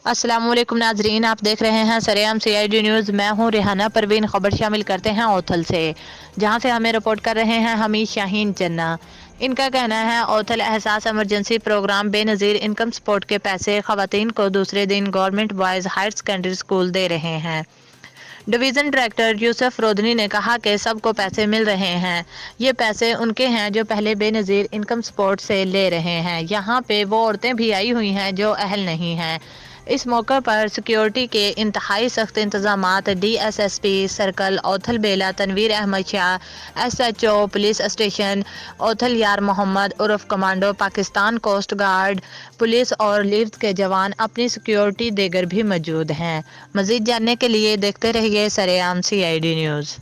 السلام علیکم ناظرین، آپ دیکھ رہے ہیں سریام CID نیوز۔ میں ہوں ریحانہ پروین۔ خبر شامل کرتے ہیں اوتھل سے، جہاں سے ہمیں رپورٹ کر رہے ہیں حمید شاہین چنا۔ ان کا کہنا ہے اوتھل احساس ایمرجنسی پروگرام بے نظیر انکم سپورٹ کے پیسے خواتین کو دوسرے دن government boys higher secondary school دے رہے ہیں۔ ڈویژن ڈائریکٹر یوسف رودنی نے کہا کہ سب کو پیسے مل رہے ہیں۔ یہ پیسے ان کے ہیں جو پہلے بے نظیر انکم سپورٹ سے لے رہے ہیں۔ یہاں پہ وہ عورتیں بھی آئی ہوئی ہیں جو اہل نہیں ہیں۔ اس موقع پر سیکیورٹی کے انتہائی سخت انتظامات DSSP سرکل اوتھل بیلا Tanveer Ahmad Shah, SHO police station اوتھل یار محمد عرف commando Pakistan coast guard police اور لیوز کے جوان اپنی سیکیورٹی دیگر بھی موجود ہیں۔ مزید جاننے کے لیے دیکھتے رہیے سریام CID نیوز۔